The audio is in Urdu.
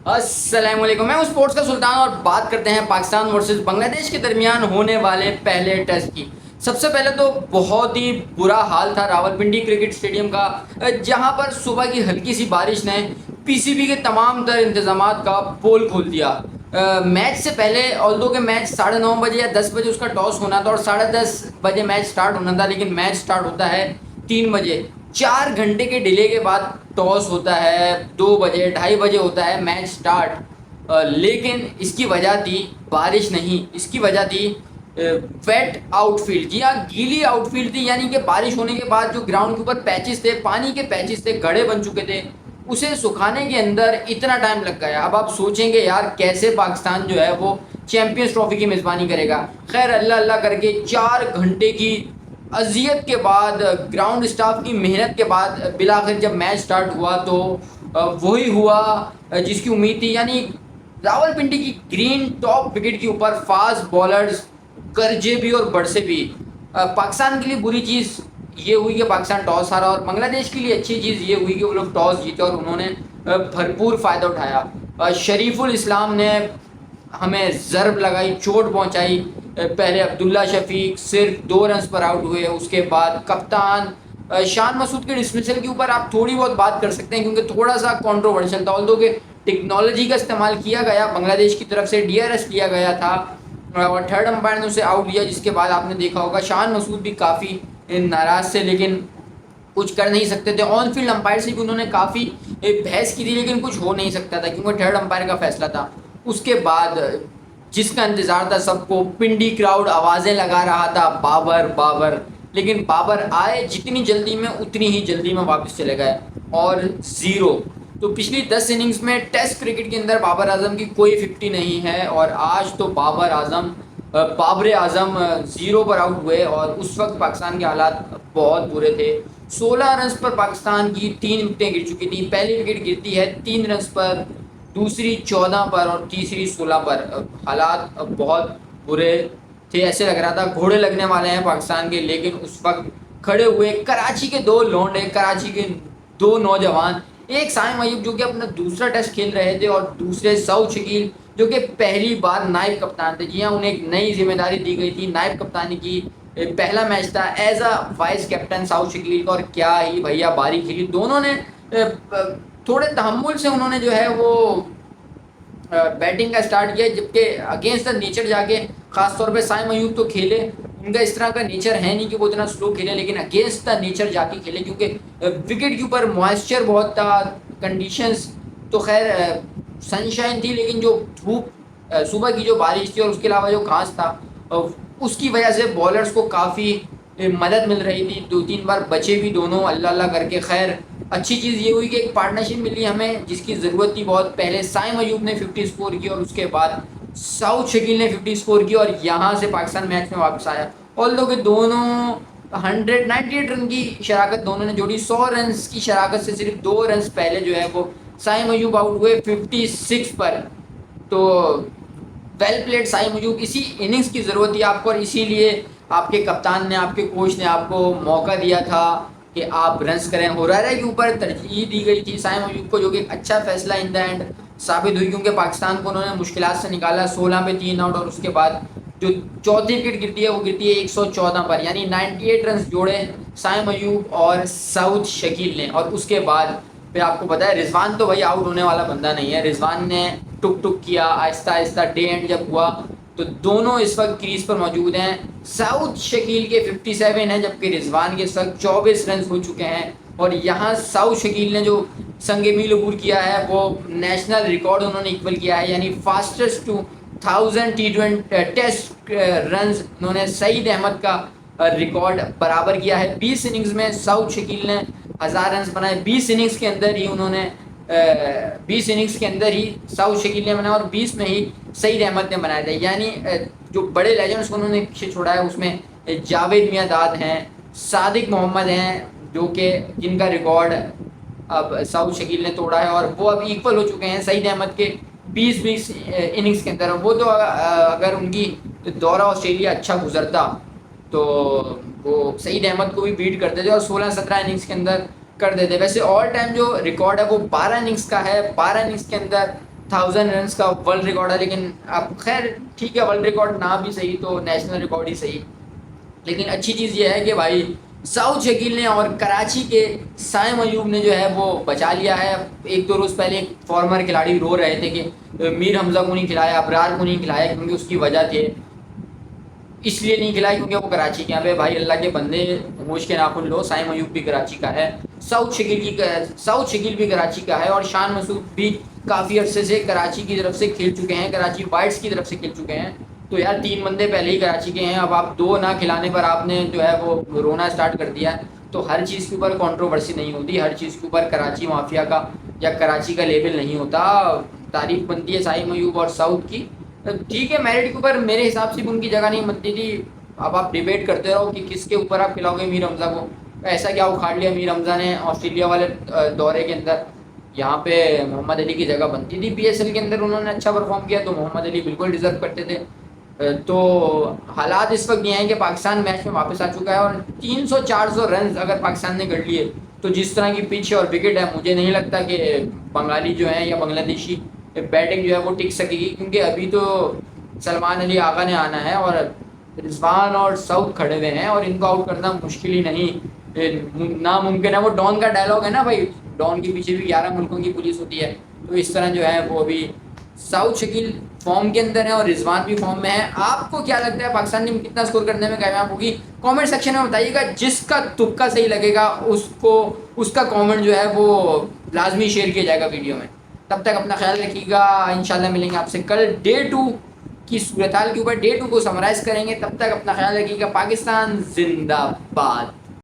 السلام علیکم، میں ہوں اسپورٹس کا سلطان اور بات کرتے ہیں پاکستان ورسز بنگلہ دیش کے درمیان ہونے والے پہلے ٹیسٹ کی۔ سب سے پہلے تو بہت ہی برا حال تھا راولپنڈی کرکٹ اسٹیڈیم کا، جہاں پر صبح کی ہلکی سی بارش نے پی سی بی کے تمام تر انتظامات کا پول کھول دیا۔ میچ سے پہلے آلدو کہ میچ 9:30 بجے یا 10 بجے اس کا ٹاس ہونا تھا اور 10:30 بجے میچ سٹارٹ ہونا تھا، لیکن میچ سٹارٹ ہوتا ہے 3 بجے۔ 4 گھنٹے کے ڈیلے کے بعد ٹاس ہوتا ہے 2 بجے، 2:30 بجے ہوتا ہے میچ سٹارٹ۔ لیکن اس کی وجہ تھی بارش نہیں، اس کی وجہ تھی ویٹ آؤٹ فیلڈ، جی ہاں گیلی آؤٹ فیلڈ تھی، یعنی کہ بارش ہونے کے بعد جو گراؤنڈ کے اوپر پیچز تھے، پانی کے پیچز تھے، گڑھے بن چکے تھے، اسے سکھانے کے اندر اتنا ٹائم لگ گیا۔ اب آپ سوچیں گے یار کیسے پاکستان جو ہے وہ چیمپئنز ٹرافی کی میزبانی کرے گا۔ خیر اللہ اللہ کر کے 4 گھنٹے کی اذیت کے بعد، گراؤنڈ اسٹاف کی محنت کے بعد بالآخر جب میچ سٹارٹ ہوا تو وہی ہوا جس کی امید تھی، یعنی راولپنڈی کی گرین ٹاپ وکٹ کے اوپر فاسٹ بالرز گرجے بھی اور برسے بھی۔ پاکستان کے لیے بری چیز یہ ہوئی کہ پاکستان ٹاس ہارا، اور بنگلہ دیش کے لیے اچھی چیز یہ ہوئی کہ وہ لوگ ٹاس جیتے اور انہوں نے بھرپور فائدہ اٹھایا۔ شریف الاسلام نے ہمیں ضرب لگائی، چوٹ پہنچائی۔ پہلے عبداللہ شفیق صرف 2 رنز پر آؤٹ ہوئے، اس کے بعد کپتان شان مسعود کے ڈسمسل کے اوپر آپ تھوڑی بہت بات کر سکتے ہیں کیونکہ تھوڑا سا کنٹروورشل تھا، آلدو کہ ٹیکنالوجی کا استعمال کیا گیا، بنگلہ دیش کی طرف سے ڈی آر ایس لیا گیا تھا اور تھرڈ امپائر نے اسے آؤٹ لیا، جس کے بعد آپ نے دیکھا ہوگا شان مسعود بھی کافی ناراض تھے، لیکن کچھ کر نہیں سکتے تھے۔ آن فیلڈ امپائر سے بھی انہوں نے کافی بحث کی تھی، لیکن کچھ ہو نہیں سکتا تھا کیونکہ تھرڈ امپائر کا فیصلہ تھا۔ اس کے بعد جس کا انتظار تھا سب کو، پنڈی کراؤڈ آوازیں لگا رہا تھا بابر بابر، لیکن بابر آئے جتنی جلدی میں اتنی ہی جلدی میں واپس چلے گئے اور 0۔ تو پچھلی 10 اننگز میں ٹیسٹ کرکٹ کے اندر بابر اعظم کی کوئی 50 نہیں ہے، اور آج تو بابر اعظم 0 پر آؤٹ ہوئے، اور اس وقت پاکستان کے حالات بہت برے تھے۔ 16 رنز پر پاکستان کی 3 وکٹیں گر چکی تھیں، پہلی وکٹ گرتی ہے 3 رنز پر، دوسری 14 پر اور تیسری 16 پر۔ حالات بہت برے تھے، ایسے لگ رہا تھا گھوڑے لگنے والے ہیں پاکستان کے، لیکن اس وقت کھڑے ہوئے کراچی کے 2 لونڈے، کراچی کے 2 نوجوان، ایک سائم ایوب جو کہ اپنا دوسرا ٹیسٹ کھیل رہے تھے، اور دوسرے سعود شکیل جو کہ پہلی بار نائب کپتان تھے۔ جی ہاں، انہیں ایک نئی ذمہ داری دی گئی تھی، نائب کپتانی کی۔ پہلا میچ تھا ایز اے وائس کیپٹن سعود شکیل کا، اور کیا ہی بھیا باری کھیلی، دونوں نے تھوڑے تحمل سے انہوں نے جو ہے وہ بیٹنگ کا سٹارٹ کیا، جبکہ اگینسٹ دا نیچر جا کے، خاص طور پہ سائم ایوب تو کھیلے، ان کا اس طرح کا نیچر ہے نہیں کہ وہ اتنا سلو کھیلے، لیکن اگینسٹ دا نیچر جا کے کھیلے کیونکہ وکٹ کے اوپر موائسچر بہت تھا، کنڈیشنز تو خیر سن شائن تھی، لیکن جو دھوپ صبح کی جو بارش تھی اور اس کے علاوہ جو گھاس تھا اس کی وجہ سے بالرز کو کافی مدد مل رہی تھی، 2-3 بار بچے بھی دونوں اللہ اللہ کر کے۔ خیر اچھی چیز یہ ہوئی کہ ایک پارٹنرشپ ملی ہمیں جس کی ضرورت تھی بہت۔ پہلے سائم ایوب نے 50 سکور کی اور اس کے بعد سعود شکیل نے 50 سکور کی، اور یہاں سے پاکستان میچ میں واپس آیا، آلدو کہ دونوں 98 رن کی شراکت دونوں نے جوڑی۔ 100 رنز کی شراکت سے صرف 2 رنز پہلے جو ہے وہ سائم ایوب آؤٹ ہوئے 56 پر۔ تو ویل پلیڈ سائم ایوب، اسی اننگز کی ضرورت تھی آپ کو، اور اسی لیے آپ کے کپتان نے، آپ کے کوچ نے آپ کو موقع دیا تھا کہ آپ رنز کریں۔ ہورارا کے اوپر ترجیح دی گئی تھی سائم ایوب کو، جو کہ ایک اچھا فیصلہ ان دا اینڈ ثابت ہوئی کیونکہ پاکستان کو انہوں نے مشکلات سے نکالا، 16 پہ 3 آؤٹ، اور اس کے بعد جو چوتھی وکٹ گرتی ہے وہ گرتی ہے 114 پر، یعنی 98 رنز جوڑے سائم ایوب اور سعود شکیل نے۔ اور اس کے بعد پھر آپ کو پتا ہے رضوان تو بھائی آؤٹ ہونے والا بندہ نہیں ہے، رضوان نے ٹک ٹک کیا آہستہ آہستہ، ڈے اینڈ جب ہوا تو دونوں اس وقت کریز پر موجود ہیں۔ سعود شکیل کے 57 ہیں، جبکہ رضوان کے اس وقت 24 رنز ہو چکے ہیں، اور یہاں سعود شکیل نے جو سنگ میل عبور کیا ہے وہ نیشنل ریکارڈ انہوں نے ایکول کیا ہے، یعنی fastest to 1000 T20 test runs انہوں نے سعید احمد کا ریکارڈ برابر کیا ہے۔ 20 اننگز میں سعود شکیل نے 1000 رنز بنائے، 20 اننگز کے اندر ہی انہوں نے 20 اننگز کے اندر ہی سعود شکیل نے بنایا، اور 20 میں ہی سعید احمد نے بنایا تھا، یعنی جو بڑے لیجنڈس کو انہوں نے پیچھے چھوڑا ہے اس میں جاوید میاں داد ہیں، صادق محمد ہیں، جو کہ جن کا ریکارڈ اب سعود شکیل نے توڑا ہے، اور وہ اب ایکول ہو چکے ہیں سعید احمد کے 20 اننگز کے اندر۔ وہ تو اگر ان کی دورہ آسٹریلیا اچھا گزرتا تو وہ سعید احمد کو بھی بیٹ کرتے تھے اور 16-17 اننگز کے اندر کر دیتے۔ ویسے آل ٹائم جو ریکارڈ ہے وہ 12 اننگز کا ہے، 12 اننگز کے اندر 1000 رنس کا ورلڈ ریکارڈ ہے، لیکن اب خیر ٹھیک ہے، ورلڈ ریکارڈ نہ بھی صحیح تو نیشنل ریکارڈ ہی صحیح. لیکن اچھی چیز یہ ہے کہ بھائی ساؤتھ شکیل نے اور کراچی کے سائم ایوب نے جو ہے وہ بچا لیا ہے. ایک دو روز پہلے ایک فارمر کھلاڑی رو رہے تھے کہ میر حمزہ کو نہیں کھلایا، ابرار کو نہیں کھلایا کیونکہ اس کی وجہ تھے، اس لیے نہیں کھلایا کیونکہ وہ کراچی کے. ہیں بھائی اللہ کے بندے ہوش کے ناخن لو، سائم ایوب بھی کراچی کا ہے، ساؤتھ شکیل بھی کراچی کا ہے، اور شان مسعود بھی کافی عرصے سے کراچی کی طرف سے کھیل چکے ہیں، کراچی وائٹس کی طرف سے کھیل چکے ہیں. تو یار 3 بندے پہلے ہی کراچی کے ہیں، اب آپ 2 نہ کھلانے پر آپ نے جو ہے وہ رونا اسٹارٹ کر دیا ہے. تو ہر چیز کے اوپر کنٹروورسی نہیں ہوتی، ہر چیز کے اوپر کراچی مافیا کا یا کراچی کا لیبل نہیں ہوتا. تعریف بنتی ہے سائم ایوب اور ساؤتھ کی، ٹھیک ہے. میرٹ کے اوپر میرے حساب سے بھی ان کی جگہ نہیں بنتی تھی. اب آپ ڈیبیٹ کرتے رہو کہ کس کے اوپر آپ کھلاؤ گے میر حمزہ کو. ایسا کیا اکھاڑ لیا میر حمزہ نے آسٹریلیا والے دورے کے اندر، یہاں پہ محمد علی کی جگہ بنتی تھی. پی ایس ایل کے اندر انہوں نے اچھا پرفارم کیا تو محمد علی بالکل ڈیزرو کرتے تھے. تو حالات اس وقت یہ ہیں کہ پاکستان میچ میں واپس آ چکا ہے، اور 300-400 رنز اگر پاکستان نے کر لیے تو جس طرح کی پچ اور وکٹ ہے، مجھے نہیں لگتا کہ بنگالی جو ہیں یا بنگلہ دیشی بیٹنگ جو ہے وہ ٹک سکے گی. کیونکہ ابھی تو سلمان علی آغا نے آنا ہے اور رضوان اور سعود کھڑے ہوئے ہیں، اور ان کو آؤٹ کرنا مشکل ہی نہیں، ناممکن ہے. وہ ڈان کا ڈائلاگ ہے نا بھائی، ڈان کے پیچھے بھی 11 ملکوں کی پولیس ہوتی ہے. تو اس طرح جو ہے وہ ابھی ساؤتھ شکیل فارم کے اندر ہے اور رضوان بھی فارم میں ہے. آپ کو کیا لگتا ہے پاکستان ٹیم کتنا اسکور کرنے میں کامیاب ہوگی؟ کامنٹ سیکشن میں بتائیے گا. جس کا تکا صحیح لگے گا اس کا کامنٹ جو ہے وہ لازمی شیئر کیا جائے گا ویڈیو میں. تب تک اپنا خیال رکھیے گا، انشاءاللہ ملیں گے آپ سے کل ڈے 2 کی صورتحال کے اوپر. ڈے 2 کو سمرائز کریں گے. تب تک اپنا خیال رکھیے گا. پاکستان زندہ باد.